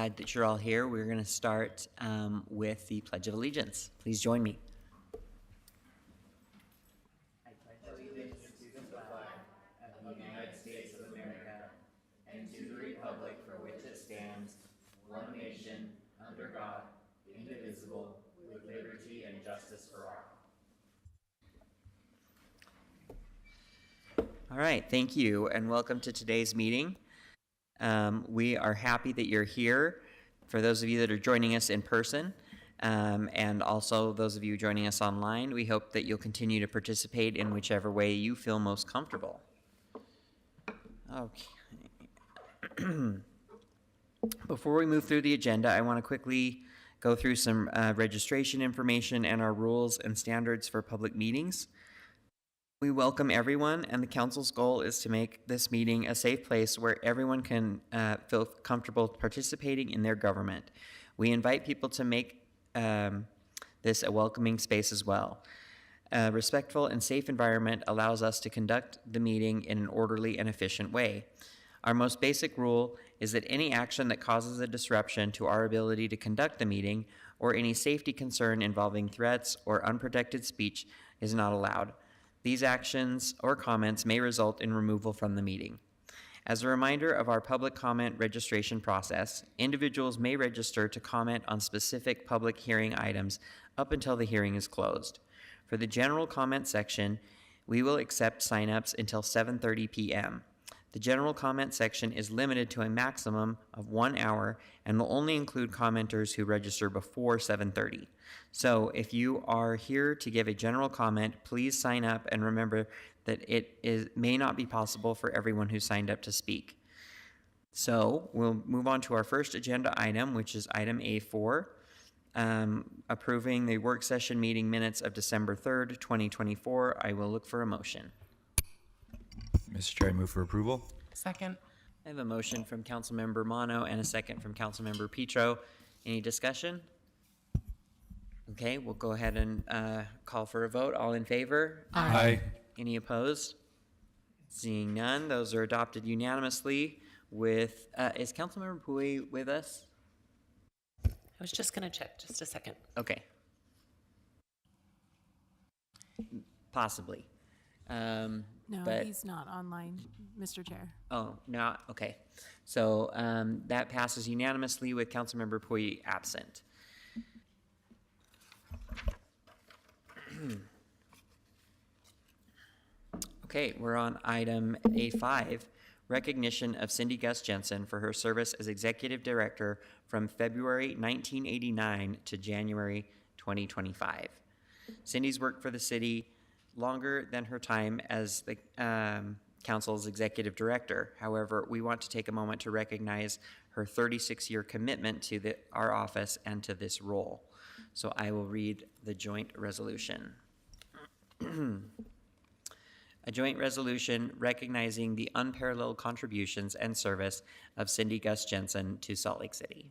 glad that you're all here. We're going to start with the Pledge of Allegiance. Please join me. I pledge allegiance to the flag of the United States of America and to the republic for which it stands, one nation, under God, indivisible, with liberty and justice for all. All right, thank you, and welcome to today's meeting. We are happy that you're here. For those of you that are joining us in person, and also those of you joining us online, we hope that you'll continue to participate in whichever way you feel most comfortable. Okay. Before we move through the agenda, I want to quickly go through some registration information and our rules and standards for public meetings. We welcome everyone, and the council's goal is to make this meeting a safe place where everyone can feel comfortable participating in their government. We invite people to make this a welcoming space as well. A respectful and safe environment allows us to conduct the meeting in an orderly and efficient way. Our most basic rule is that any action that causes a disruption to our ability to conduct the meeting or any safety concern involving threats or unprotected speech is not allowed. These actions or comments may result in removal from the meeting. As a reminder of our public comment registration process, individuals may register to comment on specific public hearing items up until the hearing is closed. For the general comment section, we will accept signups until 7:30 p.m. The general comment section is limited to a maximum of 1 hour and will only include commenters who register before 7:30. So if you are here to give a general comment, please sign up and remember that it may not be possible for everyone who signed up to speak. So we'll move on to our first agenda item, which is item A4, approving the work session meeting minutes of December 3rd, 2024. I will look for a motion. Mr. Chair, I move for approval. Second. I have a motion from Councilmember Mono and a second from Councilmember Petro. Any discussion? Okay, we'll go ahead and call for a vote. All in favor? Aye. Any opposed? Seeing none, those are adopted unanimously. With is Councilmember Pui with us? I was just going to check, just a second. Okay. Possibly. No, but he's not online, Mr. Chair. Oh, no, okay. So that passes unanimously with Councilmember Pui absent. Okay, we're on item A5, recognition of Cindy Gus Jensen for her service as Executive Director from February 1989 to January 2025. Cindy's worked for the city longer than her time as the council's executive director. However, we want to take a moment to recognize her 36-year commitment to our office and to this role. So I will read the joint resolution. A joint resolution recognizing the unparalleled contributions and service of Cindy Gus Jensen to Salt Lake City.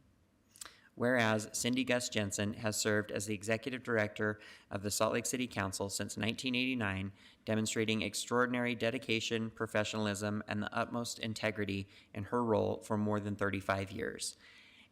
Whereas Cindy Gus Jensen has served as the executive director of the Salt Lake City Council since 1989, demonstrating extraordinary dedication, professionalism, and the utmost integrity in her role for more than 35 years.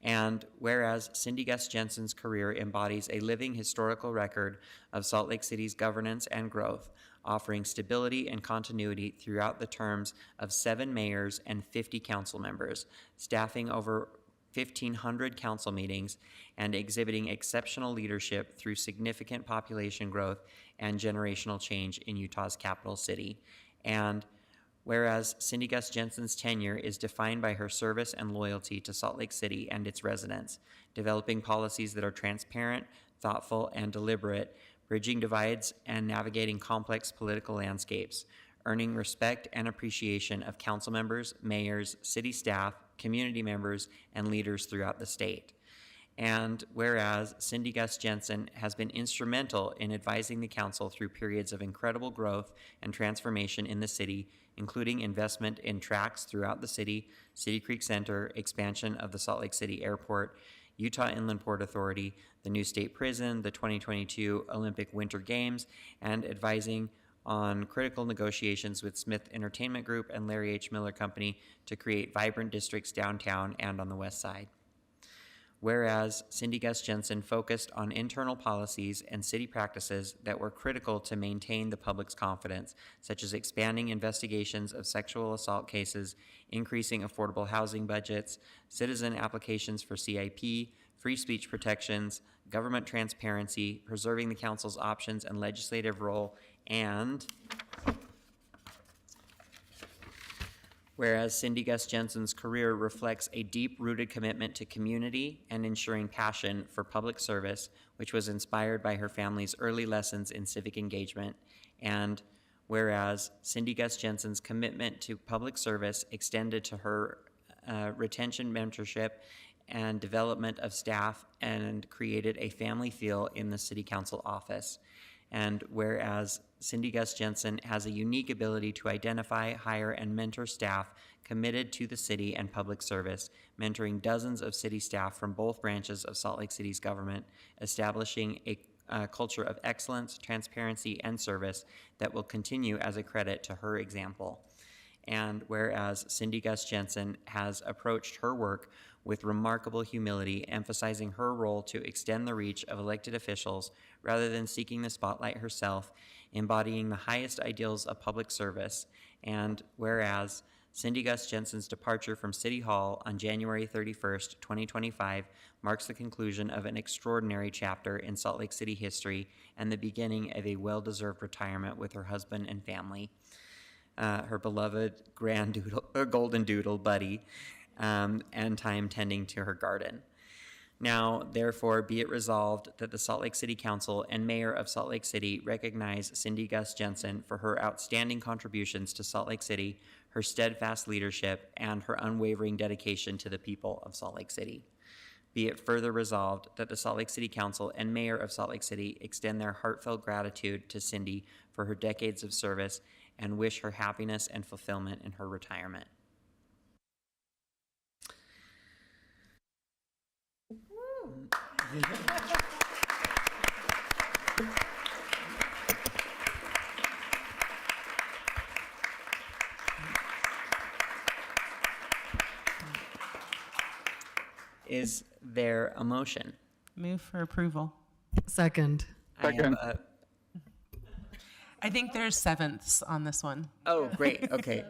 And whereas Cindy Gus Jensen's career embodies a living historical record of Salt Lake City's governance and growth, offering stability and continuity throughout the terms of 7 mayors and 50 council members, staffing over 1,500 council meetings, and exhibiting exceptional leadership through significant population growth and generational change in Utah's capital city. And whereas Cindy Gus Jensen's tenure is defined by her service and loyalty to Salt Lake City and its residents, developing policies that are transparent, thoughtful, and deliberate, bridging divides and navigating complex political landscapes, earning respect and appreciation of council members, mayors, city staff, community members, and leaders throughout the state. And whereas Cindy Gus Jensen has been instrumental in advising the council through periods of incredible growth and transformation in the city, including investment in tracks throughout the city, City Creek Center, expansion of the Salt Lake City Airport, Utah Inland Port Authority, the new state prison, the 2022 Olympic Winter Games, and advising on critical negotiations with Smith Entertainment Group and Larry H. Miller Company to create vibrant districts downtown and on the west side. whereas Cindy Gus Jensen focused on internal policies and city practices that were critical to maintain the public's confidence, such as expanding investigations of sexual assault cases, increasing affordable housing budgets, citizen applications for CIP, free speech protections, government transparency, preserving the council's options and legislative role, and whereas Cindy Gus Jensen's career reflects a deep-rooted commitment to community and ensuring passion for public service, which was inspired by her family's early lessons in civic engagement, and whereas Cindy Gus Jensen's commitment to public service extended to her retention, mentorship, and development of staff and created a family feel in the city council office. And whereas Cindy Gus Jensen has a unique ability to identify, hire, and mentor staff committed to the city and public service, mentoring dozens of city staff from both branches of Salt Lake City's government, establishing a culture of excellence, transparency, and service that will continue as a credit to her example. And whereas Cindy Gus Jensen has approached her work with remarkable humility, emphasizing her role to extend the reach of elected officials rather than seeking the spotlight herself, embodying the highest ideals of public service. And whereas Cindy Gus Jensen's departure from City Hall on January 31st, 2025 marks the conclusion of an extraordinary chapter in Salt Lake City history and the beginning of a well-deserved retirement with her husband and family, her beloved golden doodle buddy, and time tending to her garden. Now, therefore, be it resolved that the Salt Lake City Council and Mayor of Salt Lake City recognize Cindy Gus Jensen for her outstanding contributions to Salt Lake City, her steadfast leadership, and her unwavering dedication to the people of Salt Lake City. Be it further resolved that the Salt Lake City Council and Mayor of Salt Lake City extend their heartfelt gratitude to Cindy for her decades of service and wish her happiness and fulfillment in her retirement. Is there a motion? Move for approval. Second. I think there's sevenths on this one. Oh, great, okay.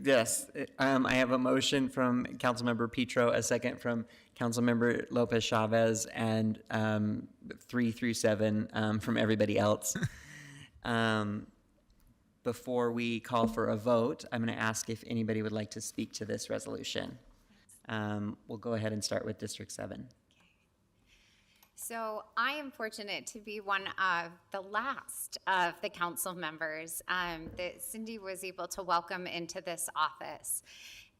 Yes, I have a motion from Councilmember Petro, a second from Councilmember Lopez Chavez, and 3 through 7 from everybody else. Before we call for a vote, I'm going to ask if anybody would like to speak to this resolution. We'll go ahead and start with District 7. So I am fortunate to be one of the last of the council members that Cindy was able to welcome into this office.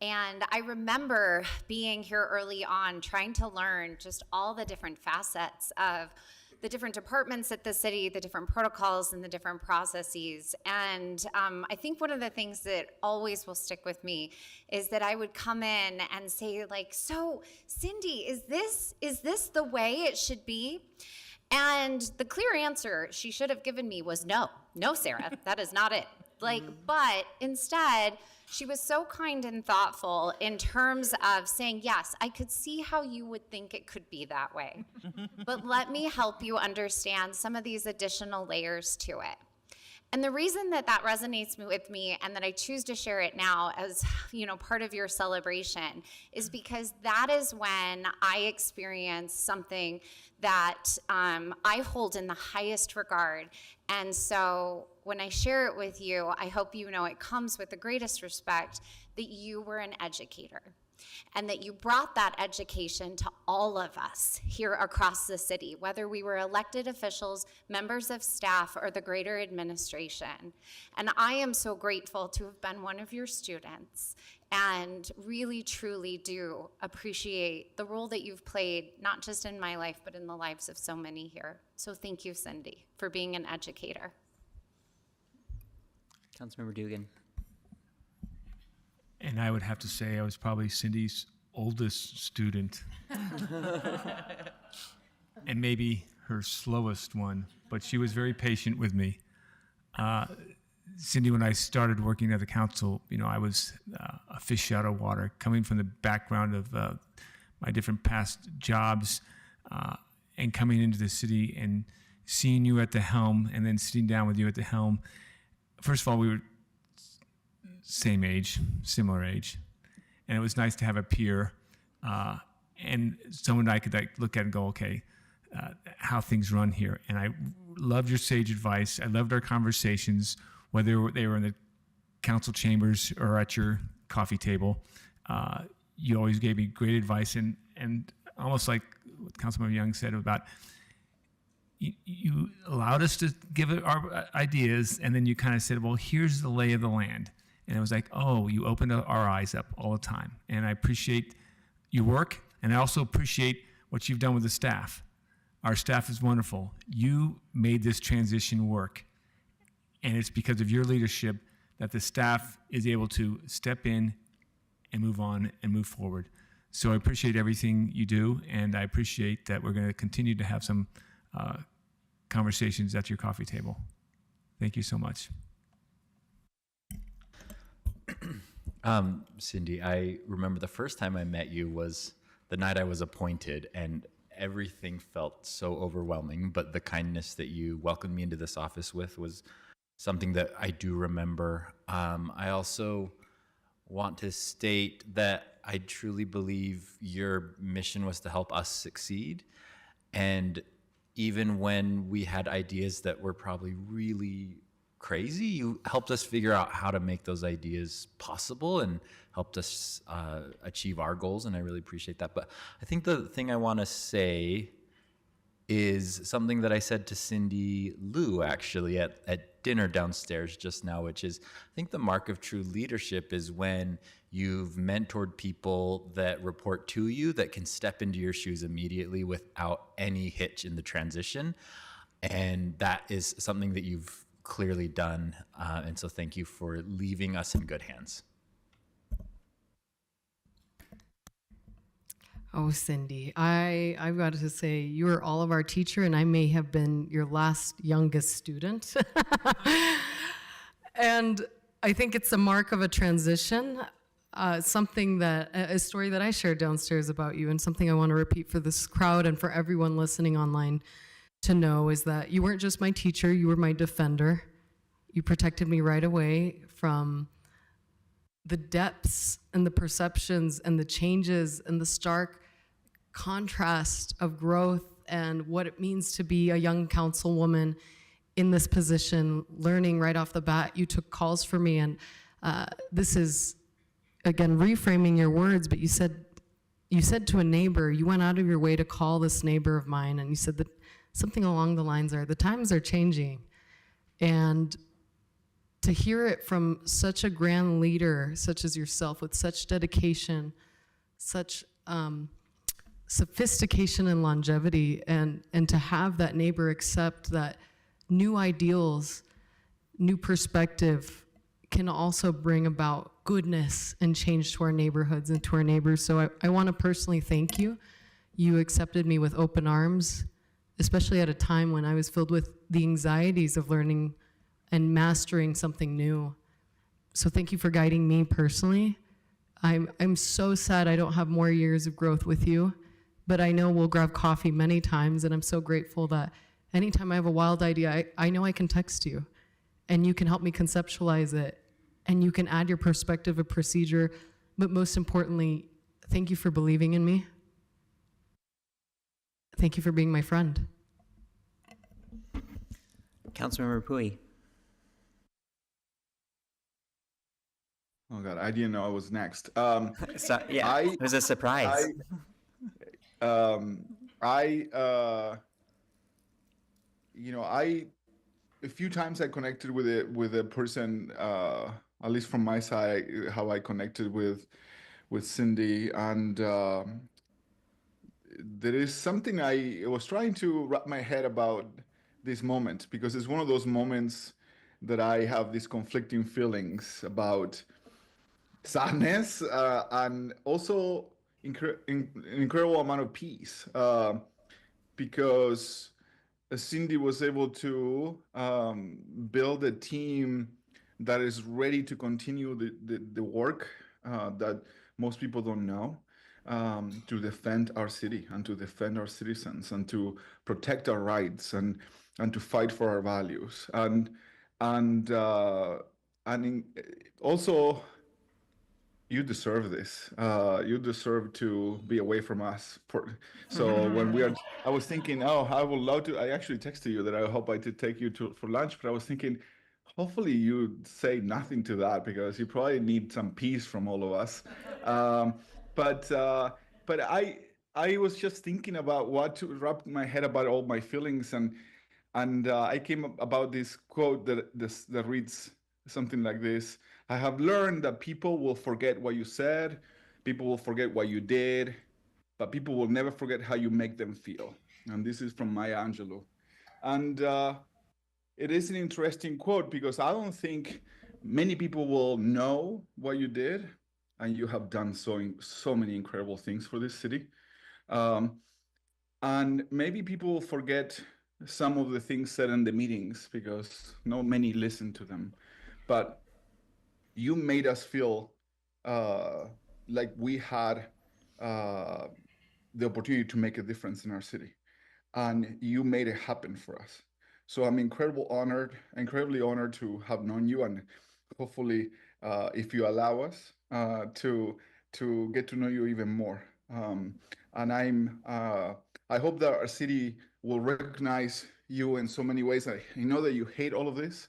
And I remember being here early on, trying to learn just all the different facets of the different departments at the city, the different protocols and the different processes. And I think one of the things that always will stick with me is that I would come in and say, like, so Cindy, is this the way it should be? And the clear answer she should have given me was no, Sarah, that is not it. But instead, she was so kind and thoughtful in terms of saying, yes, I could see how you would think it could be that way, but let me help you understand some of these additional layers to it. And the reason that that resonates with me and that I choose to share it now as, part of your celebration is because that is when I experience something that I hold in the highest regard. And so when I share it with you, I hope you know it comes with the greatest respect that you were an educator and that you brought that education to all of us here across the city, whether we were elected officials, members of staff, or the greater administration. And I am so grateful to have been one of your students and really, truly do appreciate the role that you've played, not just in my life, but in the lives of so many here. So thank you, Cindy, for being an educator. Councilmember Dugan. And I would have to say I was probably Cindy's oldest student. And maybe her slowest one, but she was very patient with me. Cindy, when I started working at the council, I was a fish out of water, coming from the background of my different past jobs, and coming into the city and seeing you at the helm and then sitting down with you at the helm. First of all, we were same age, similar age, and it was nice to have a peer and someone I could look at and go, okay, how things run here. And I loved your sage advice. I loved our conversations, whether they were in the council chambers or at your coffee table. You always gave me great advice, and almost like what Councilmember Young said about you allowed us to give it our ideas, and then you kind of said, well, here's the lay of the land. And it was like, oh, you opened our eyes up all the time. And I appreciate your work, and I also appreciate what you've done with the staff. Our staff is wonderful. You made this transition work, and it's because of your leadership that the staff is able to step in and move on and move forward. So I appreciate everything you do, and I appreciate that we're going to continue to have some conversations at your coffee table. Thank you so much. Cindy, I remember the first time I met you was the night I was appointed, and everything felt so overwhelming, but the kindness that you welcomed me into this office with was something that I do remember. I also want to state that I truly believe your mission was to help us succeed. And even when we had ideas that were probably really crazy, you helped us figure out how to make those ideas possible and helped us achieve our goals, and I really appreciate that. But I think the thing I want to say is something that I said to Cindy Lou actually at dinner downstairs just now, which is I think the mark of true leadership is when you've mentored people that report to you that can step into your shoes immediately without any hitch in the transition. And that is something that you've clearly done. And so thank you for leaving us in good hands. Oh, Cindy, I've got to say, you were all of our teacher, and I may have been your last youngest student. And I think it's a mark of a transition, a story that I shared downstairs about you, and something I want to repeat for this crowd and for everyone listening online to know is that you weren't just my teacher, you were my defender. You protected me right away from the depths and the perceptions and the changes and the stark contrast of growth and what it means to be a young councilwoman in this position, learning right off the bat. You took calls for me, and this is, again, reframing your words, but you said to a neighbor, you went out of your way to call this neighbor of mine, and you said that something along the lines are, the times are changing. And to hear it from such a grand leader, such as yourself, with such dedication, such sophistication and longevity, and to have that neighbor accept that new ideals, new perspective can also bring about goodness and change to our neighborhoods and to our neighbors. So I want to personally thank you. You accepted me with open arms, especially at a time when I was filled with the anxieties of learning and mastering something new. So thank you for guiding me personally. I'm so sad I don't have more years of growth with you, but I know we'll grab coffee many times, and I'm so grateful that anytime I have a wild idea, I know I can text you, and you can help me conceptualize it, and you can add your perspective of procedure, but most importantly, thank you for believing in me. Thank you for being my friend. Councilmember Pui. Oh God, I didn't know I was next. So, yeah, it was a surprise. A few times I connected with a person, at least from my side, how I connected with Cindy, and there is something I was trying to wrap my head about this moment, because it's one of those moments that I have these conflicting feelings about sadness and also an incredible amount of peace, because Cindy was able to build a team that is ready to continue the work that most people don't know. to defend our city and to defend our citizens and to protect our rights and to fight for our values and also you deserve this. You deserve to be away from us. So when I was thinking, oh, I would love to. I actually texted you that I hope I did take you for lunch, but I was thinking, hopefully you say nothing to that because you probably need some peace from all of us. But I was just thinking about what to wrap my head about all my feelings and I came about this quote that reads something like this. I have learned that people will forget what you said, people will forget what you did, but people will never forget how you make them feel. And this is from Maya Angelou. And it is an interesting quote because I don't think many people will know what you did, and you have done so many incredible things for this city. And maybe people will forget some of the things said in the meetings because not many listen to them. But you made us feel like we had the opportunity to make a difference in our city, and you made it happen for us. So I'm incredibly honored to have known you, and hopefully, if you allow us to get to know you even more. And I hope that our city will recognize you in so many ways. I know that you hate all of this,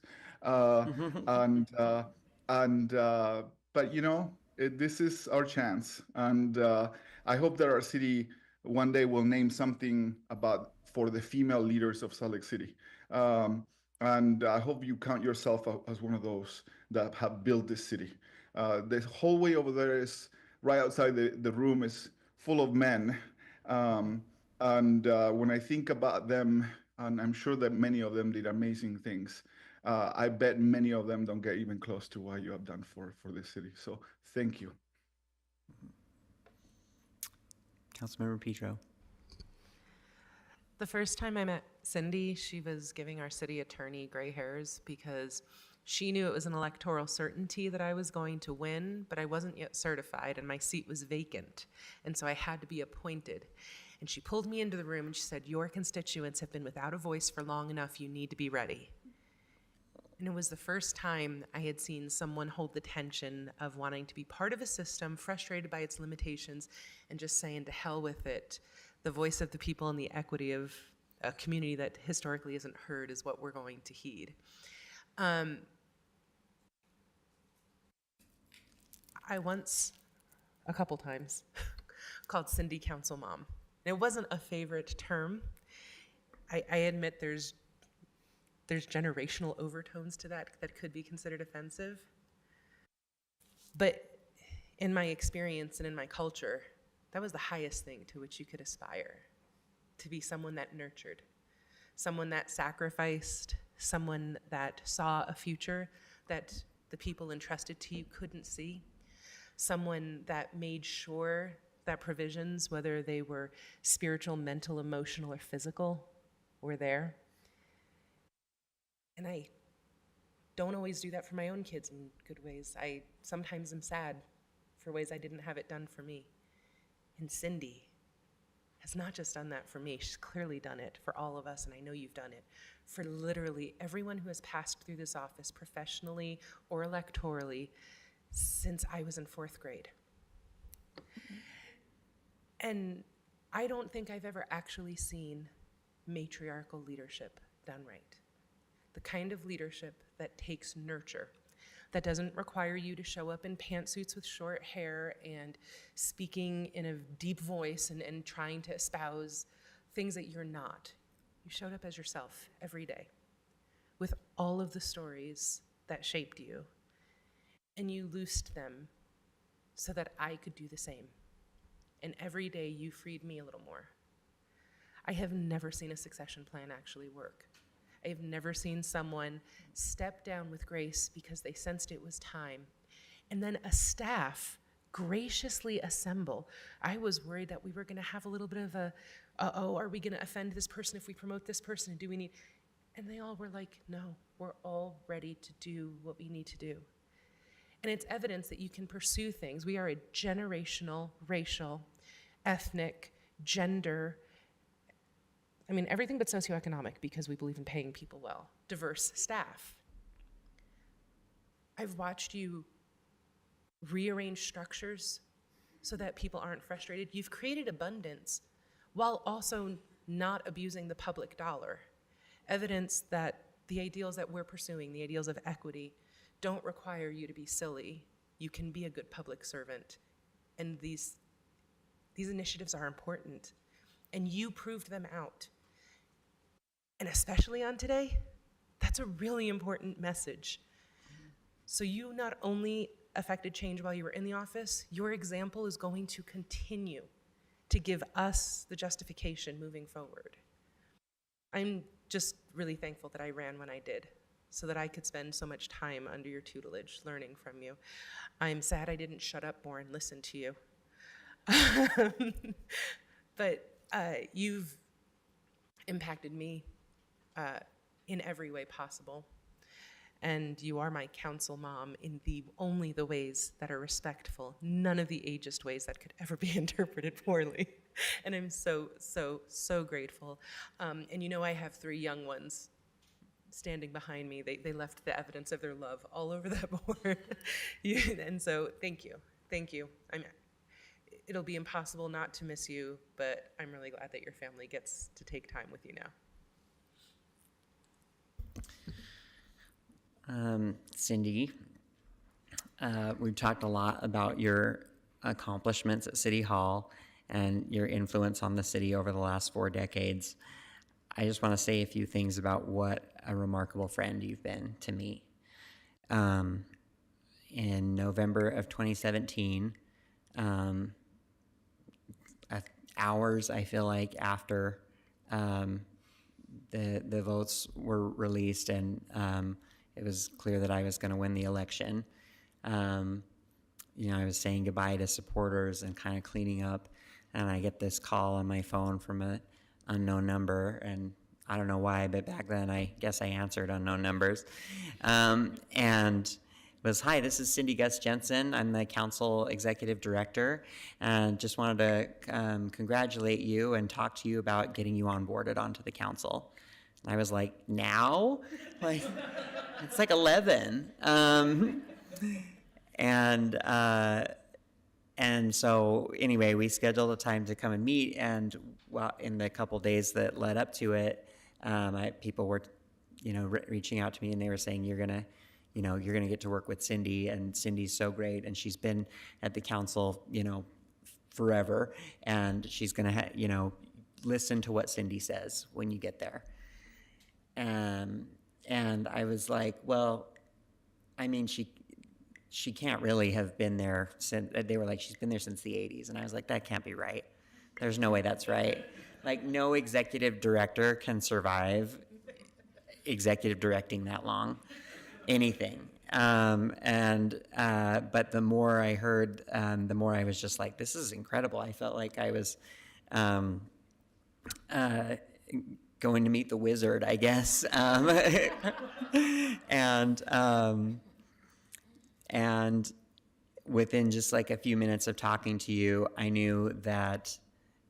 but you know, this is our chance, and I hope that our city one day will name something for the female leaders of Salt Lake City, and I hope you count yourself as one of those that have built this city. The hallway over there is right outside the room is full of men, and when I think about them, and I'm sure that many of them did amazing things. I bet many of them don't get even close to what you have done for this city. So thank you. Councilmember Petro. The first time I met Cindy, she was giving our city attorney gray hairs because she knew it was an electoral certainty that I was going to win, but I wasn't yet certified and my seat was vacant. And so I had to be appointed. And she pulled me into the room and she said, "Your constituents have been without a voice for long enough. You need to be ready." And it was the first time I had seen someone hold the tension of wanting to be part of a system, frustrated by its limitations, and just saying to hell with it. The voice of the people and the equity of a community that historically isn't heard is what we're going to heed. I once, a couple times, called Cindy Council Mom. And it wasn't a favorite term. I admit there's generational overtones to that could be considered offensive. But in my experience and in my culture, that was the highest thing to which you could aspire, to be someone that nurtured, someone that sacrificed, someone that saw a future that the people entrusted to you couldn't see, someone that made sure that provisions, whether they were spiritual, mental, emotional, or physical, were there. And I don't always do that for my own kids in good ways. I sometimes am sad for ways I didn't have it done for me. And Cindy has not just done that for me, she's clearly done it for all of us, and I know you've done it for literally everyone who has passed through this office professionally or electorally since I was in 4th grade. And I don't think I've ever actually seen matriarchal leadership done right. The kind of leadership that takes nurture, that doesn't require you to show up in pantsuits with short hair and speaking in a deep voice and trying to espouse things that you're not. You showed up as yourself every day with all of the stories that shaped you, and you loosed them so that I could do the same. And every day you freed me a little more. I have never seen a succession plan actually work. I have never seen someone step down with grace because they sensed it was time, and then a staff graciously assemble. I was worried that we were going to have a little bit of a, are we going to offend this person if we promote this person? And do we need? And they all were like, no, we're all ready to do what we need to do. And it's evidence that you can pursue things. We are a generational, racial, ethnic, gender, everything but socioeconomic, because we believe in paying people well, diverse staff. I've watched you rearrange structures so that people aren't frustrated. You've created abundance while also not abusing the public dollar. Evidence that the ideals that we're pursuing, the ideals of equity, don't require you to be silly. You can be a good public servant. And these initiatives are important. And you proved them out. And especially on today, that's a really important message. So you not only affected change while you were in the office, your example is going to continue to give us the justification moving forward. I'm just really thankful that I ran when I did, so that I could spend so much time under your tutelage learning from you. I'm sad I didn't shut up more and listen to you. But you've impacted me in every way possible. And you are my council mom in only the ways that are respectful, none of the ageist ways that could ever be interpreted poorly. And I'm so, so, so grateful. And I have 3 young ones standing behind me. They left the evidence of their love all over that board. And so thank you. Thank you. It'll be impossible not to miss you, but I'm really glad that your family gets to take time with you now. Cindy, we've talked a lot about your accomplishments at City Hall and your influence on the city over the last 4 decades. I just want to say a few things about what a remarkable friend you've been to me. In November of 2017, hours, I feel like, after the votes were released and it was clear that I was going to win the election. I was saying goodbye to supporters and kind of cleaning up, and I get this call on my phone from an unknown number, and I don't know why, but back then I guess I answered unknown numbers. And it was, "Hi, this is Cindy Gus Jensen. I'm the council executive director, and just wanted to congratulate you and talk to you about getting you onboarded onto the council." And I was like, "Now? Like, it's like 11. And so anyway, we scheduled a time to come and meet, and in the couple days that led up to it, people were, reaching out to me, and they were saying, you're gonna get to work with Cindy, and Cindy's so great, and she's been at the council, forever, and she's gonna, listen to what Cindy says when you get there. And I was like, well, she can't really have been there since, they were like, she's been there since the 80s. And I was like, that can't be right. There's no way that's right. Like, no executive director can survive executive directing that long, anything. But the more I heard, the more I was just like, this is incredible. I felt like I was going to meet the wizard, I guess. And within just like a few minutes of talking to you, I knew that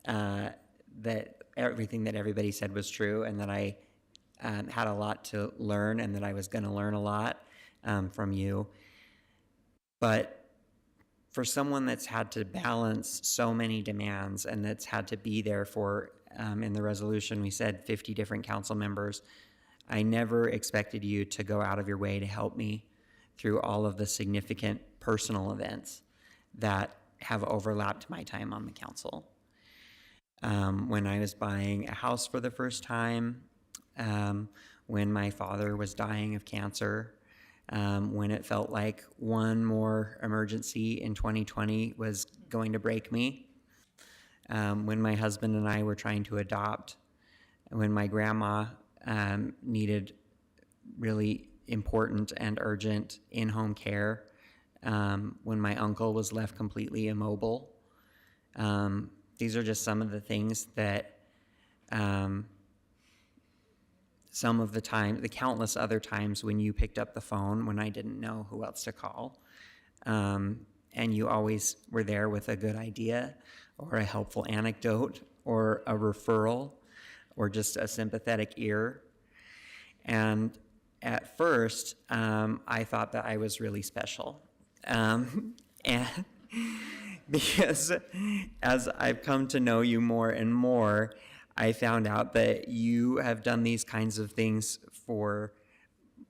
that everything that everybody said was true, and that I had a lot to learn, and that I was going to learn a lot from you. But for someone that's had to balance so many demands, and that's had to be there for, in the resolution, we said 50 different council members, I never expected you to go out of your way to help me through all of the significant personal events that have overlapped my time on the council. When I was buying a house for the first time, when my father was dying of cancer, when it felt like one more emergency in 2020 was going to break me, when my husband and I were trying to adopt, when my grandma needed really important and urgent in-home care, when my uncle was left completely immobile. These are just some of the things that some of the time, the countless other times when you picked up the phone when I didn't know who else to call, and you always were there with a good idea or a helpful anecdote or a referral or just a sympathetic ear. And at first, I thought that I was really special. And because as I've come to know you more and more, I found out that you have done these kinds of things for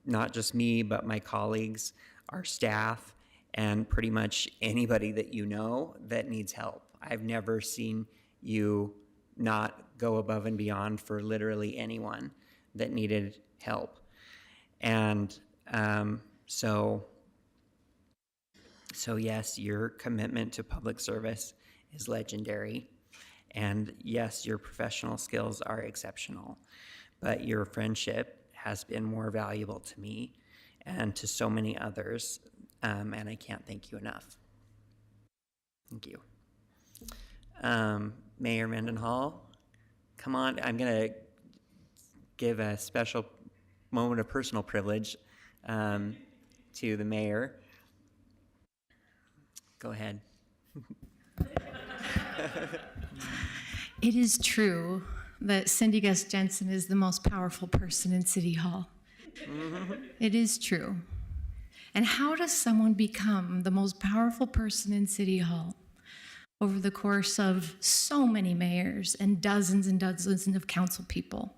not just me, but my colleagues, our staff, and pretty much anybody that you know that needs help. I've never seen you not go above and beyond for literally anyone that needed help. And so yes, your commitment to public service is legendary. And yes, your professional skills are exceptional, but your friendship has been more valuable to me and to so many others, and I can't thank you enough. Thank you. Mayor Mendenhall, come on. I'm going to give a special moment of personal privilege to the mayor. Go ahead. It is true that Cindy Gus Jensen is the most powerful person in City Hall. It is true. And how does someone become the most powerful person in City Hall over the course of so many mayors and dozens of council people?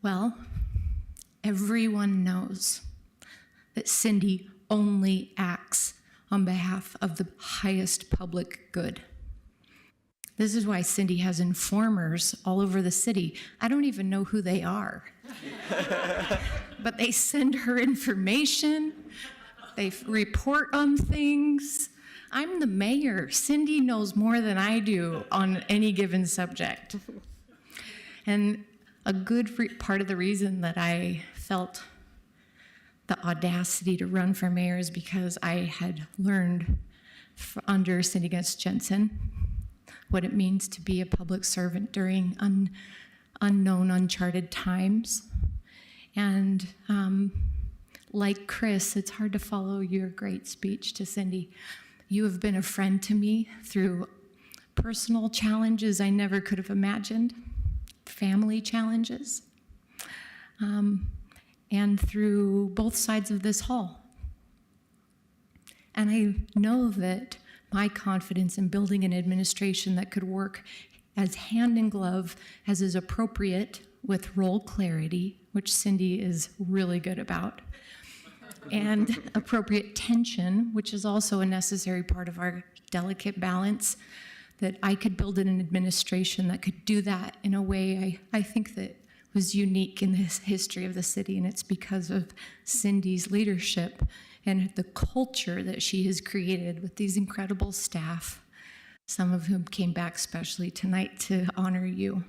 Well, everyone knows that Cindy only acts on behalf of the highest public good. This is why Cindy has informers all over the city. I don't even know who they are. But they send her information. They report on things. I'm the mayor. Cindy knows more than I do on any given subject. And a good part of the reason that I felt the audacity to run for mayor is because I had learned under Cindy Gus Jensen what it means to be a public servant during unknown, uncharted times. And like Chris, it's hard to follow your great speech to Cindy. You have been a friend to me through personal challenges I never could have imagined, family challenges, and through both sides of this hall. And I know that my confidence in building an administration that could work as hand in glove as is appropriate with role clarity, which Cindy is really good about, and appropriate tension, which is also a necessary part of our delicate balance, that I could build an administration that could do that in a way I think that was unique in the history of the city, and it's because of Cindy's leadership and the culture that she has created with these incredible staff, some of whom came back specially tonight to honor you.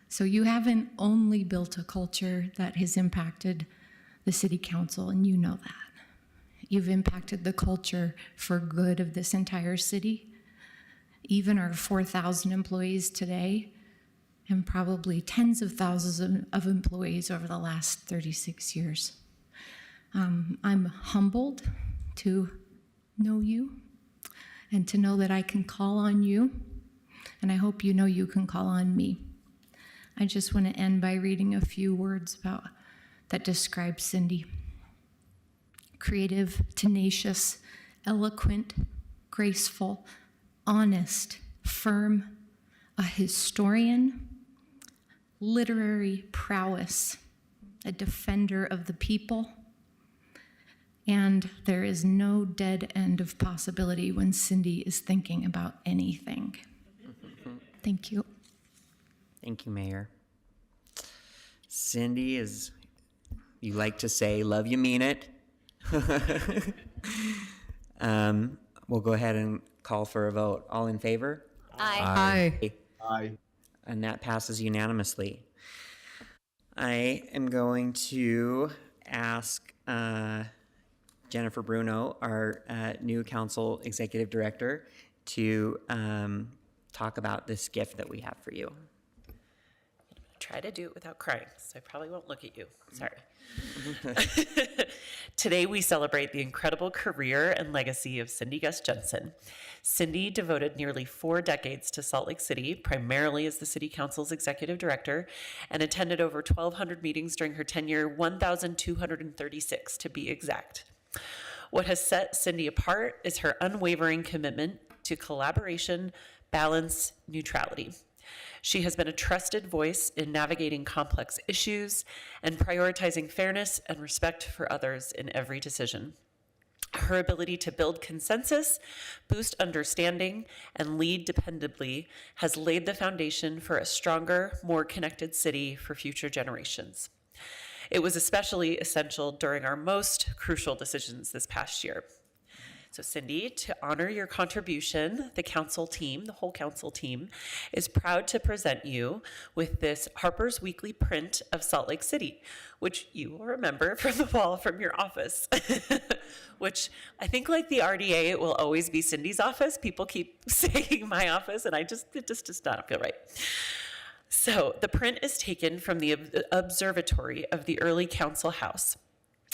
So you haven't only built a culture that has impacted the city council, and you know that. You've impacted the culture for good of this entire city, even our 4,000 employees today, and probably tens of thousands of employees over the last 36 years. I'm humbled to know you and to know that I can call on you, and I hope you know you can call on me. I just want to end by reading a few words that describe Cindy. Creative, tenacious, eloquent, graceful, honest, firm, a historian, literary prowess, a defender of the people, and there is no dead end of possibility when Cindy is thinking about anything. Thank you. Thank you, Mayor. Cindy is, you like to say, love you, mean it. We'll go ahead and call for a vote. All in favor? Aye. Aye. And that passes unanimously. I am going to ask Jennifer Bruno, our new council executive director, to talk about this gift that we have for you. Try to do it without crying, so I probably won't look at you. Sorry. Today, we celebrate the incredible career and legacy of Cindy Gus Jensen. Cindy devoted nearly 4 decades to Salt Lake City, primarily as the City Council's executive director, and attended over 1,200 meetings during her tenure, 1,236 to be exact. What has set Cindy apart is her unwavering commitment to collaboration, balance, neutrality. She has been a trusted voice in navigating complex issues and prioritizing fairness and respect for others in every decision. Her ability to build consensus, boost understanding, and lead dependably has laid the foundation for a stronger, more connected city for future generations. It was especially essential during our most crucial decisions this past year. So Cindy, to honor your contribution, the council team, the whole council team, is proud to present you with this Harper's Weekly print of Salt Lake City, which you will remember from the wall from your office, which I think, like the RDA, it will always be Cindy's office. People keep saying my office, and it just does not feel right. So the print is taken from the observatory of the early council house.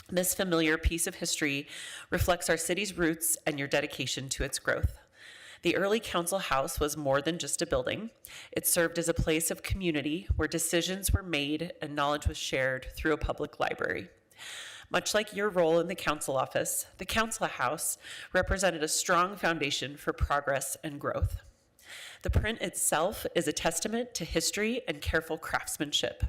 This familiar piece of history reflects our city's roots and your dedication to its growth. The early council house was more than just a building. It served as a place of community where decisions were made and knowledge was shared through a public library. Much like your role in the council office, the council house represented a strong foundation for progress and growth. The print itself is a testament to history and careful craftsmanship.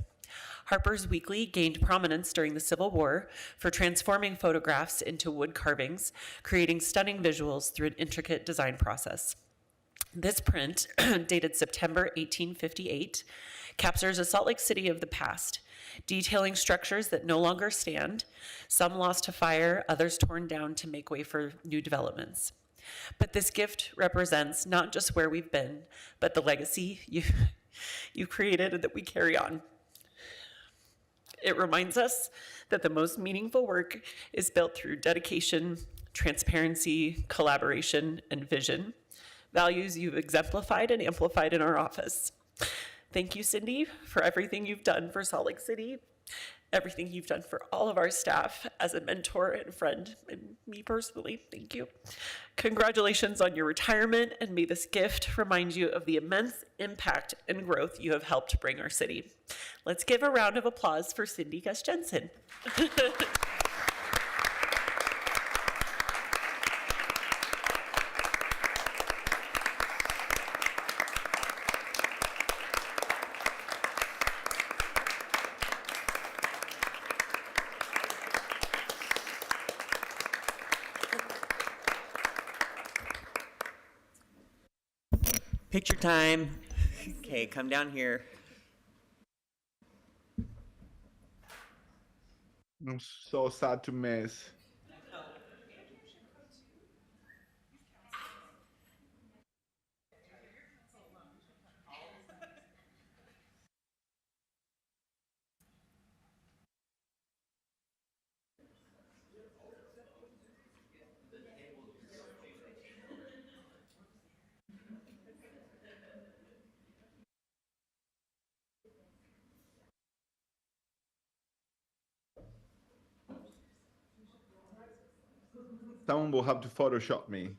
Harper's Weekly gained prominence during the Civil War for transforming photographs into wood carvings, creating stunning visuals through an intricate design process. This print, dated September 1858, captures a Salt Lake City of the past, detailing structures that no longer stand, some lost to fire, others torn down to make way for new developments. But this gift represents not just where we've been, but the legacy you created and that we carry on. It reminds us that the most meaningful work is built through dedication, transparency, collaboration, and vision, values you've exemplified and amplified in our office. Thank you, Cindy, for everything you've done for Salt Lake City, everything you've done for all of our staff as a mentor and friend, and me personally, thank you. Congratulations on your retirement, and may this gift remind you of the immense impact and growth you have helped bring our city. Let's give a round of applause for Cindy Gus Jensen. Picture time. Okay, come down here. I'm so sad to miss. Someone will have to Photoshop me.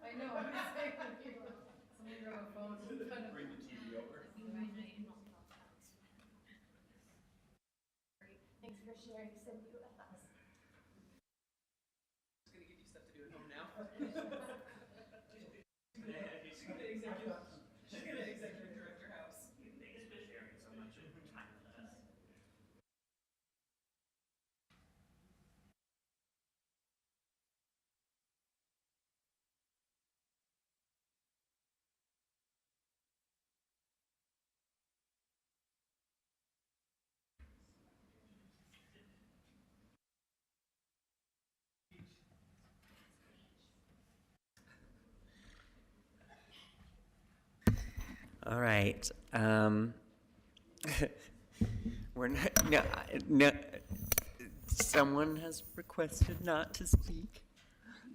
I know. Somebody grab a phone. Bring the TV over. Thanks for sharing Cindy with us. Just gonna give you stuff to do at home now. She's gonna executive director house. Thanks for sharing so much of your time with us. All right. We're not, no, Someone has requested not to speak,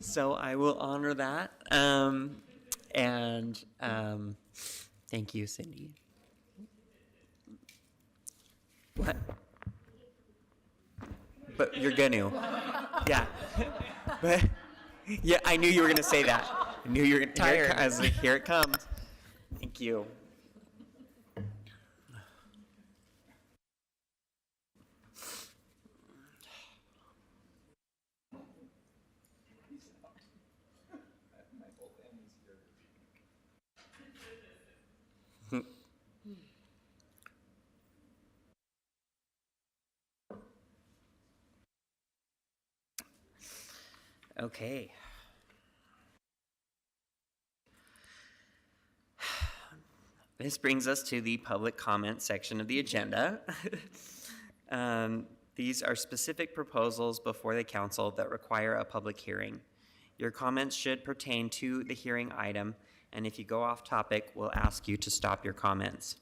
so I will honor that. Thank you, Cindy. What? But you're gonna. Yeah. But yeah, I knew you were gonna say that. I knew you were gonna. Tired. I was like, here it comes. Thank you. Okay. This brings us to the public comment section of the agenda. These are specific proposals before the council that require a public hearing. Your comments should pertain to the hearing item, and if you go off topic, we'll ask you to stop your comments.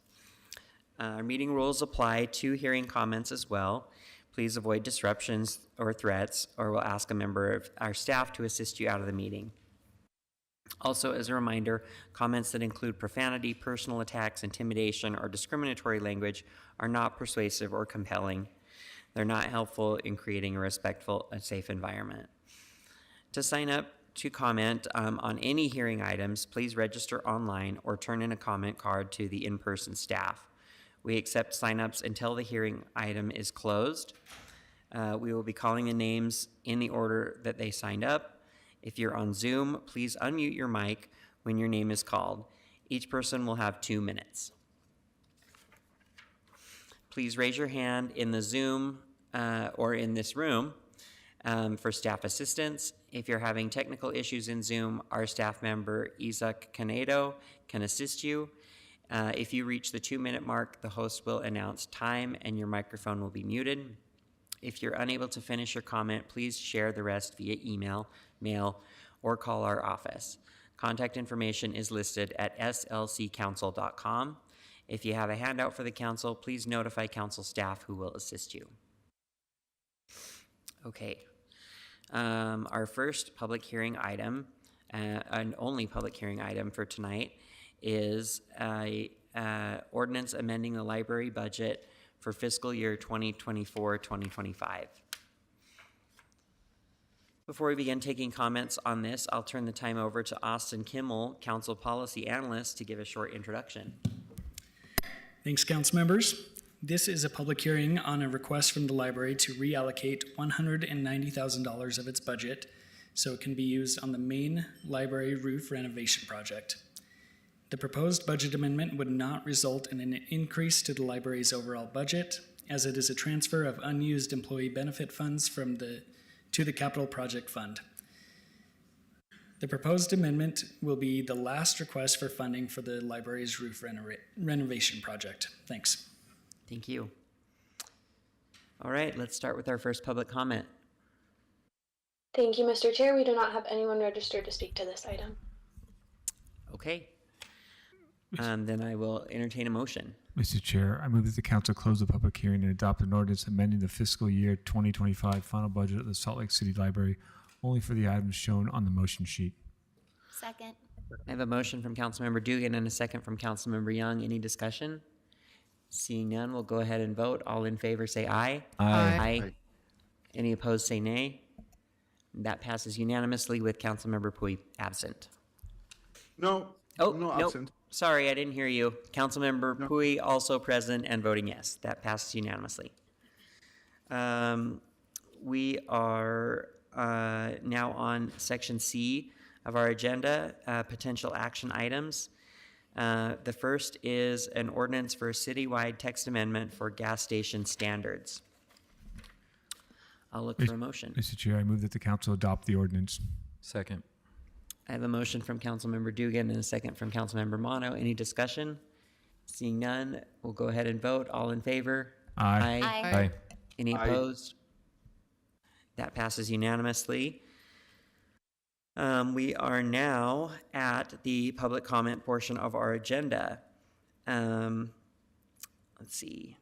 Our meeting rules apply to hearing comments as well. Please avoid disruptions or threats, or we'll ask a member of our staff to assist you out of the meeting. Also, as a reminder, comments that include profanity, personal attacks, intimidation, or discriminatory language are not persuasive or compelling. They're not helpful in creating a respectful and safe environment. To sign up to comment on any hearing items, please register online or turn in a comment card to the in-person staff. We accept signups until the hearing item is closed. We will be calling the names in the order that they signed up. If you're on Zoom, please unmute your mic when your name is called. Each person will have 2 minutes. Please raise your hand in the Zoom or in this room for staff assistance. If you're having technical issues in Zoom, our staff member, Isaac Canedo, can assist you. If you reach the 2-minute mark, the host will announce time and your microphone will be muted. If you're unable to finish your comment, please share the rest via email, mail, or call our office. Contact information is listed at slccouncil.com. If you have a handout for the council, please notify council staff who will assist you. Okay. Our first public hearing item, and only public hearing item for tonight, is ordinance amending the library budget for fiscal year 2024-2025. Before we begin taking comments on this, I'll turn the time over to Austin Kimmel, Council Policy Analyst, to give a short introduction. Thanks, council members. This is a public hearing on a request from the library to reallocate $190,000 of its budget so it can be used on the main library roof renovation project. The proposed budget amendment would not result in an increase to the library's overall budget, as it is a transfer of unused employee benefit funds to the capital project fund. The proposed amendment will be the last request for funding for the library's roof renovation project. Thanks. Thank you. All right, let's start with our first public comment. Thank you, Mr. Chair. We do not have anyone registered to speak to this item. Okay. Then I will entertain a motion. Mr. Chair, I move that the council close the public hearing and adopt an ordinance amending the fiscal year 2025 final budget of the Salt Lake City Library only for the items shown on the motion sheet. Second. I have a motion from Councilmember Dugan and a second from Councilmember Young. Any discussion? Seeing none, we'll go ahead and vote. All in favor say aye. Aye. Aye. Any opposed say nay. That passes unanimously with Councilmember Pui absent. No, Oh, no, nope. absent. Sorry, I didn't hear you. Councilmember Pui also present and voting yes. That passes unanimously. We are now on section C of our agenda, potential action items. The first is an ordinance for a citywide text amendment for gas station standards. I'll look for a motion. Mr. Chair, I move that the council adopt the ordinance. Second. I have a motion from Councilmember Dugan and a second from Councilmember Mono. Any discussion? Seeing none, we'll go ahead and vote. All in favor? Aye. Aye. Any Aye. opposed? That passes unanimously. We are now at the public comment portion of our agenda. Let's see.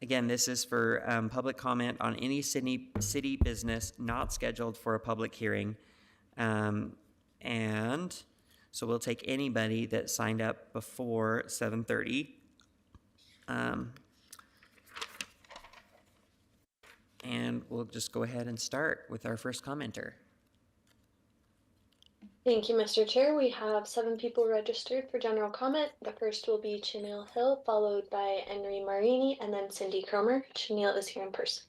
Again, this is for public comment on any city business not scheduled for a public hearing. And so we'll take anybody that signed up before 7:30. And we'll just go ahead and start with our first commenter. Thank you, Mr. Chair. We have 7 people registered for general comment. The first will be Chanel Hill, followed by Henry Marini, and then Cindy Cromer. Chanel is here in person.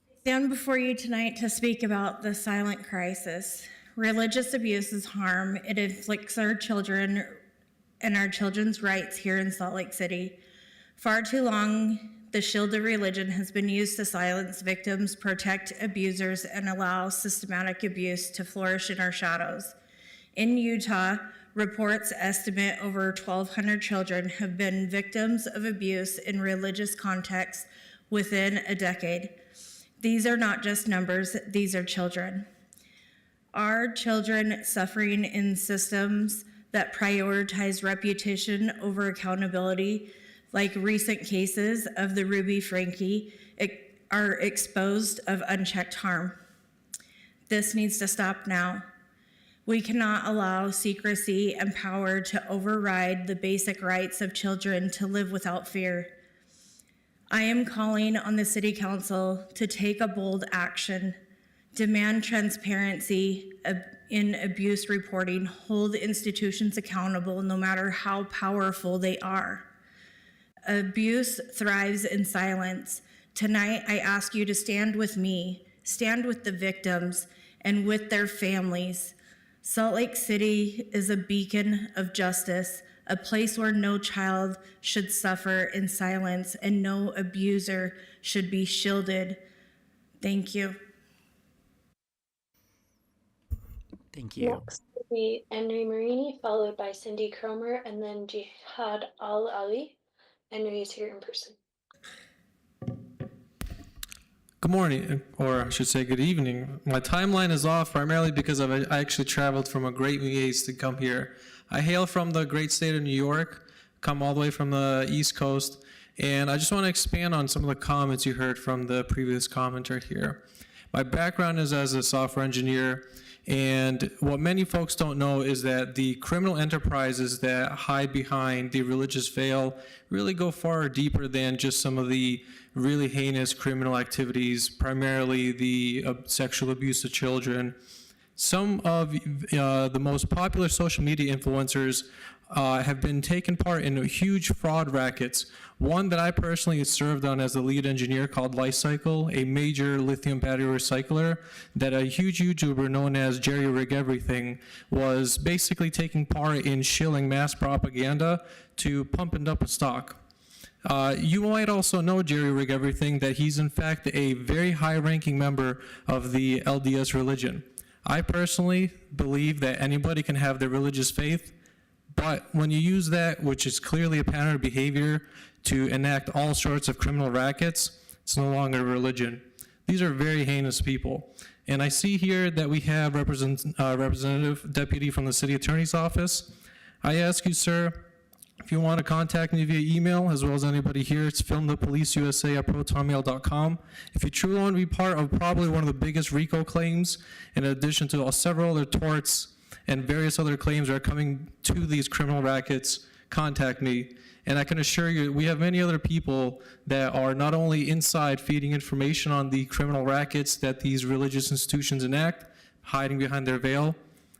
I stand before you tonight to speak about the silent crisis. Religious abuse is harm. It inflicts our children and our children's rights here in Salt Lake City. Far too long, the shield of religion has been used to silence victims, protect abusers, and allow systematic abuse to flourish in our shadows. In Utah, reports estimate over 1,200 children have been victims of abuse in religious contexts within a decade. These are not just numbers, these are children. Are children suffering in systems that prioritize reputation over accountability, like recent cases of the Ruby Franke, are exposed of unchecked harm? This needs to stop now. We cannot allow secrecy and power to override the basic rights of children to live without fear. I am calling on the City Council to take a bold action, demand transparency in abuse reporting, hold institutions accountable no matter how powerful they are. Abuse thrives in silence. Tonight, I ask you to stand with me, stand with the victims, and with their families. Salt Lake City is a beacon of justice, a place where no child should suffer in silence and no abuser should be shielded. Thank you. Thank you. Next will be Henry Marini, followed by Cindy Cromer, and then Jihad Al-Ali. Henry is here in person. Good morning, or I should say good evening. My timeline is off primarily because I actually traveled from a great ways to come here. I hail from the great state of New York, come all the way from the East Coast, and I just want to expand on some of the comments you heard from the previous commenter here. My background is as a software engineer, and what many folks don't know is that the criminal enterprises that hide behind the religious veil really go far deeper than just some of the really heinous criminal activities, primarily the sexual abuse of children. Some of the most popular social media influencers have been taking part in huge fraud rackets. One that I personally served on as the lead engineer called Lifecycle, a major lithium battery recycler that a huge YouTuber known as Jerry Rig Everything was basically taking part in shilling mass propaganda to pump and dump a stock. You might also know Jerry Rig Everything, that he's in fact a very high-ranking member of the LDS religion. I personally believe that anybody can have their religious faith, but when you use that, which is clearly a pattern of behavior, to enact all sorts of criminal rackets, it's no longer a religion. These are very heinous people. And I see here that we have representative deputy from the city attorney's office. I ask you, sir, if you want to contact me via email, as well as anybody here, it's filmthepoliceusa@protonmail.com. If you truly want to be part of probably one of the biggest RICO claims, in addition to several other torts and various other claims that are coming to these criminal rackets, contact me. And I can assure you, we have many other people that are not only inside feeding information on the criminal rackets that these religious institutions enact, hiding behind their veil.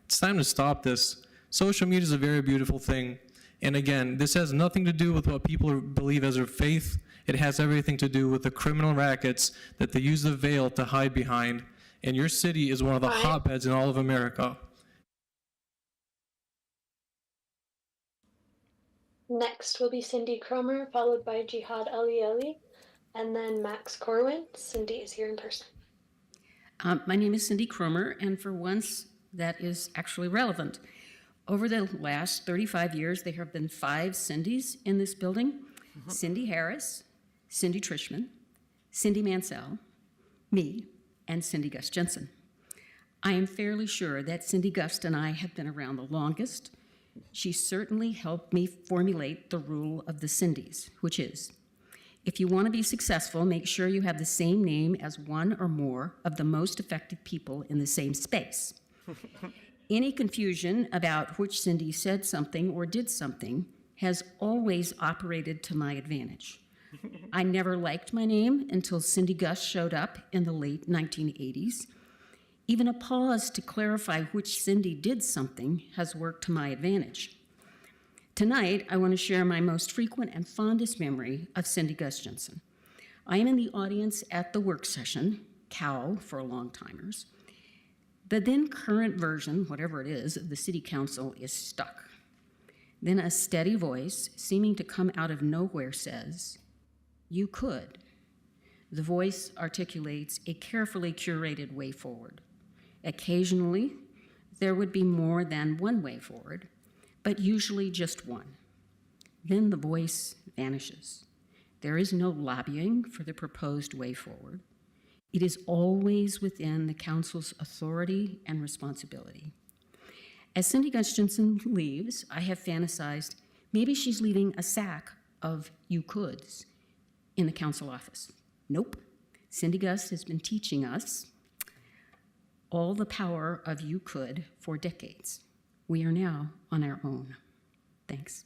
It's time to stop this. Social media is a very beautiful thing. And again, this has nothing to do with what people believe as their faith. It has everything to do with the criminal rackets that they use the veil to hide behind. And your city is one of the hotbeds in all of America. Next will be Cindy Cromer, followed by Jihad Ali, and then Max Corwin. Cindy is here in person. My name is Cindy Cromer, and for once, that is actually relevant. Over the last 35 years, there have been 5 Cindys in this building. Cindy Harris, Cindy Trishman, Cindy Mansell, me, and Cindy Gus Jensen. I am fairly sure that Cindy Gust and I have been around the longest. She certainly helped me formulate the rule of the Cindys, which is, if you want to be successful, make sure you have the same name as one or more of the most effective people in the same space. Any confusion about which Cindy said something or did something has always operated to my advantage. I never liked my name until Cindy Gust showed up in the late 1980s. Even a pause to clarify which Cindy did something has worked to my advantage. Tonight, I want to share my most frequent and fondest memory of Cindy Gust Jensen. I am in the audience at the work session, COW for long-timers. The then current version, whatever it is, of the City Council is stuck. Then a steady voice, seeming to come out of nowhere, says, "You could." The voice articulates a carefully curated way forward. Occasionally, there would be more than one way forward, but usually just one. Then the voice vanishes. There is no lobbying for the proposed way forward. It is always within the council's authority and responsibility. As Cindy Gust Jensen leaves, I have fantasized maybe she's leaving a sack of you coulds in the council office. Nope. Cindy Gust has been teaching us all the power of you could for decades. We are now on our own. Thanks.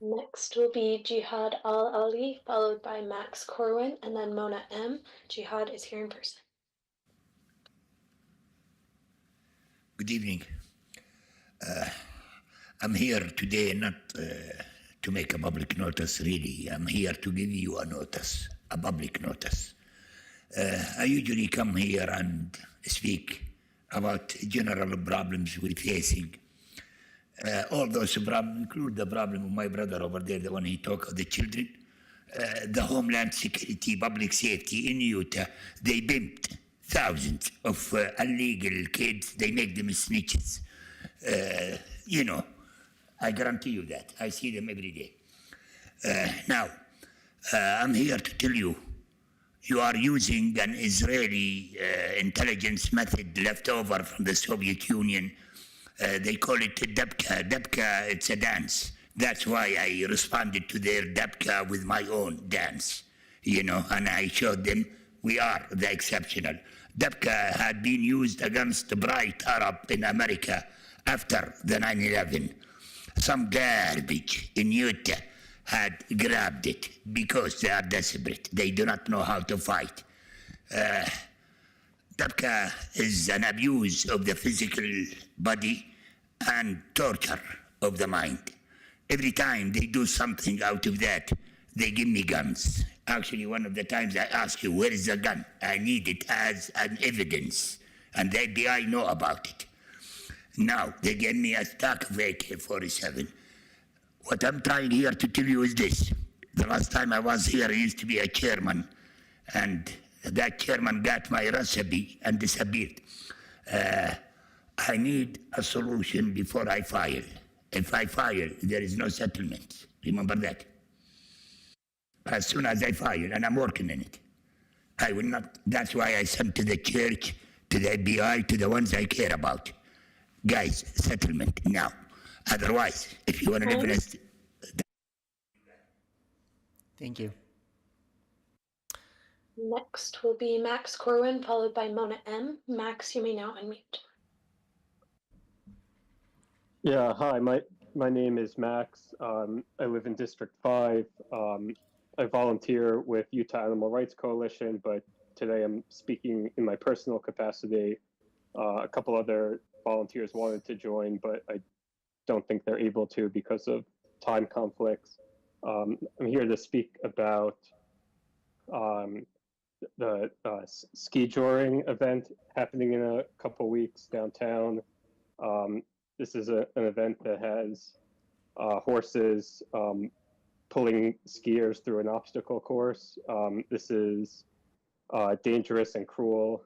Next will be Jihad Al-Ali, followed by Max Corwin, and then Mona M. Jihad is here in person. Good evening. I'm here today not to make a public notice, really. I'm here to give you a notice, a public notice. I usually come here and speak about general problems we're facing. All those problems include the problem of my brother over there, the one he talked of the children. The Homeland Security, Public Safety in Utah, they pimped thousands of illegal kids. They make them snitches. You know, I guarantee you that. I see them every day. Now, I'm here to tell you, you are using an Israeli intelligence method left over from the Soviet Union. They call it Dabka. Dabka, it's a dance. That's why I responded to their Dabka with my own dance, you know, and I showed them we are the exceptional. Dabka had been used against the bright Arab in America after the 9/11. Some garbage in Utah had grabbed it because they are desperate. They do not know how to fight. Dabka is an abuse of the physical body and torture of the mind. Every time they do something out of that, they give me guns. Actually, one of the times I ask you, where is the gun? I need it as an evidence. And the FBI know about it. Now, they gave me a stack of AK-47. What I'm trying here to tell you is this. The last time I was here, I used to be a chairman. And that chairman got my recipe and disappeared. I need a solution before I file. If I file, there is no settlement. Remember that. As soon as I file, and I'm working on it, I will not. That's why I sent to the church, to the FBI, to the ones I care about. Guys, settlement now. Otherwise, if you want to live in a... Thank you. Next will be Max Corwin, followed by Mona M. Max, you may now unmute. Yeah, hi, my name is Max. I live in District 5. I volunteer with Utah Animal Rights Coalition, but today I'm speaking in my personal capacity. A couple other volunteers wanted to join, but I don't think they're able to because of time conflicts. I'm here to speak about the ski joring event happening in a couple weeks downtown. This is an event that has horses pulling skiers through an obstacle course. This is dangerous and cruel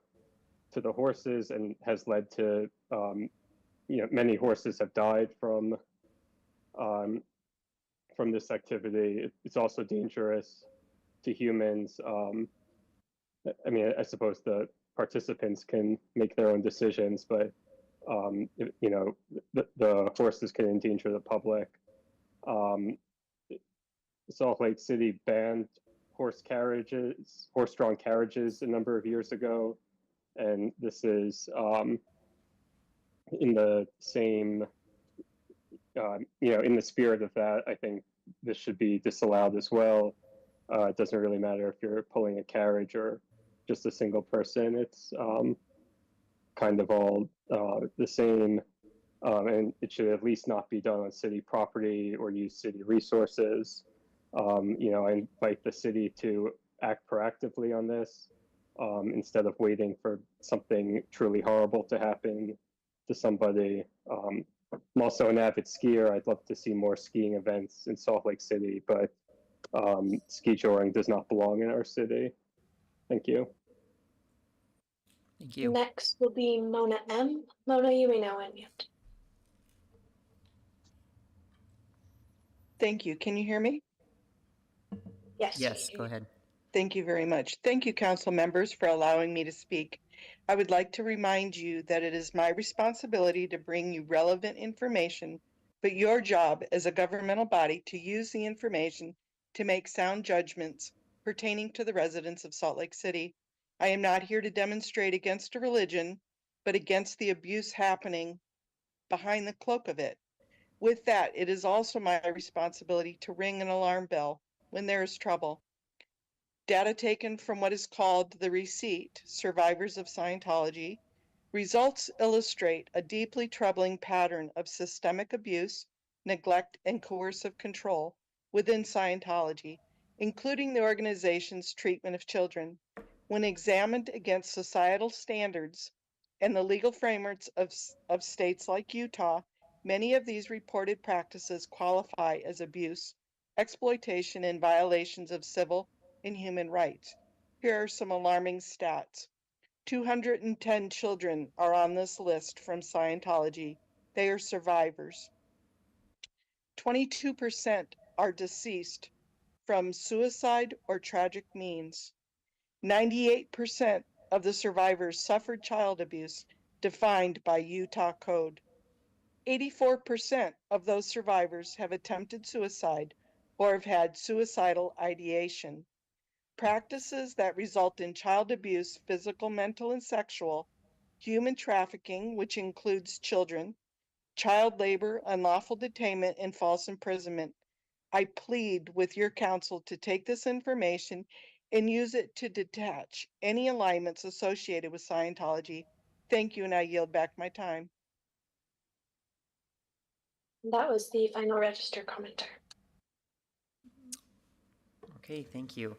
to the horses and has led to, many horses have died from this activity. It's also dangerous to humans. I suppose the participants can make their own decisions, but the horses can endanger the public. Salt Lake City banned horse-drawn carriages a number of years ago, and this is in the same, in the spirit of that. I think this should be disallowed as well. It doesn't really matter if you're pulling a carriage or just a single person. It's kind of all the same, and it should at least not be done on city property or use city resources. I invite the city to act proactively on this instead of waiting for something truly horrible to happen to somebody. I'm also an avid skier. I'd love to see more skiing events in Salt Lake City, but ski joring does not belong in our city. Thank you. Thank you. Next will be Mona M. Mona, you may now unmute. Thank you. Can you hear me? Yes. Yes, go ahead. Thank you very much. Thank you, council members, for allowing me to speak. I would like to remind you that it is my responsibility to bring you relevant information, but your job as a governmental body to use the information to make sound judgments pertaining to the residents of Salt Lake City. I am not here to demonstrate against a religion, but against the abuse happening behind the cloak of it. With that, it is also my responsibility to ring an alarm bell when there is trouble. Data taken from what is called the Receipt, Survivors of Scientology, results illustrate a deeply troubling pattern of systemic abuse, neglect, and coercive control within Scientology, including the organization's treatment of children. When examined against societal standards and the legal frameworks of states like Utah, many of these reported practices qualify as abuse, exploitation, and violations of civil and human rights. Here are some alarming stats. 210 children are on this list from Scientology. They are survivors. 22% are deceased from suicide or tragic means. 98% of the survivors suffered child abuse defined by Utah code. 84% of those survivors have attempted suicide or have had suicidal ideation. Practices that result in child abuse, physical, mental, and sexual, human trafficking, which includes children, child labor, unlawful detainment, and false imprisonment. I plead with your council to take this information and use it to detach any alignments associated with Scientology. Thank you, and I yield back my time. That was the final register commenter. Okay, thank you.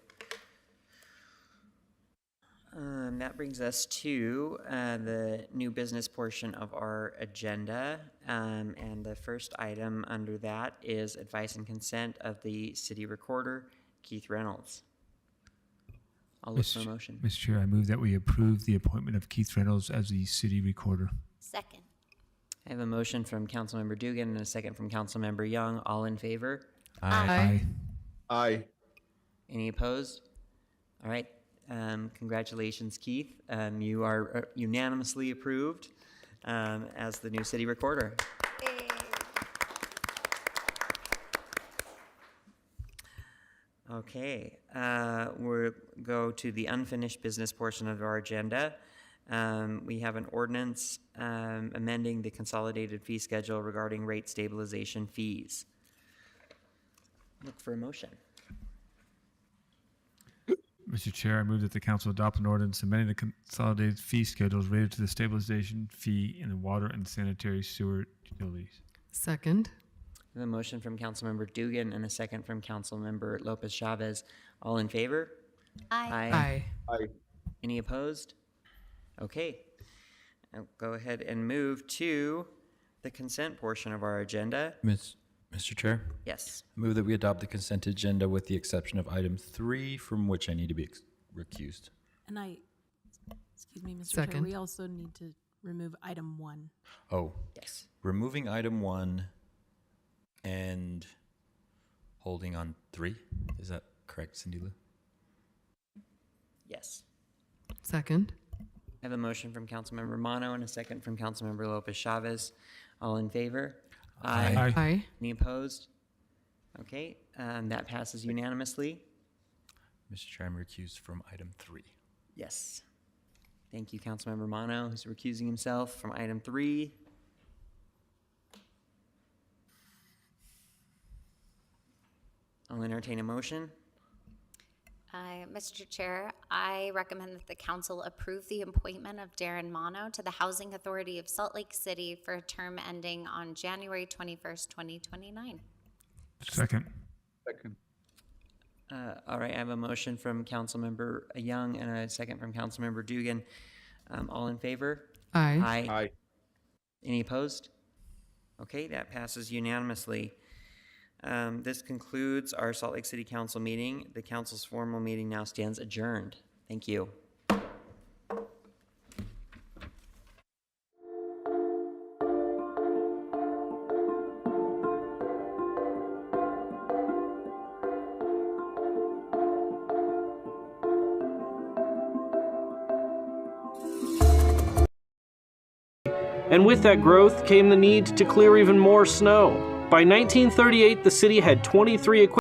That brings us to the new business portion of our agenda. And the first item under that is advice and consent of the city recorder, Keith Reynolds. I'll look for a motion. Mr. Chair, I move that we approve the appointment of Keith Reynolds as the city recorder. Second. I have a motion from Councilmember Dugan and a second from Councilmember Young. All in favor? Aye. Aye. Any opposed? All right. Congratulations, Keith. You are unanimously approved as the new city recorder. Okay, we'll go to the unfinished business portion of our agenda. We have an ordinance amending the consolidated fee schedule regarding rate stabilization fees. Look for a motion. Mr. Chair, I move that the council adopt an ordinance amending the consolidated fee schedules related to the stabilization fee in the water and sanitary sewer utilities. Second. A motion from Councilmember Dugan and a second from Councilmember Lopez Chavez. All in favor? Aye. Aye. Any opposed? Okay. I'll go ahead and move to the consent portion of our agenda. Mr. Chair? Yes. I move that we adopt the consent agenda with the exception of item 3, from which I need to be recused. And excuse me, Mr. Second. Chair, we also need to remove item 1. Oh. Yes. Removing item 1 and holding on 3. Is that correct, Cindy Lou? Yes. Second. I have a motion from Councilmember Mono and a second from Councilmember Lopez Chavez. All in favor? Aye. Aye. Any opposed? Okay, that passes unanimously. Mr. Chair, I'm recused from item 3. Yes. Thank you, Councilmember Mono, who's recusing himself from item 3. I'll entertain a motion. Mr. Chair, I recommend that the council approve the appointment of Darren Mono to the Housing Authority of Salt Lake City for a term ending on January 21st, 2029. Second. Second. All right, I have a motion from Councilmember Young and a second from Councilmember Dugan. All in favor? Aye. Aye. Any opposed? Okay, that passes unanimously. This concludes our Salt Lake City Council meeting. The council's formal meeting now stands adjourned. Thank you. And with that growth came the need to clear even more snow. By 1938, the city had 23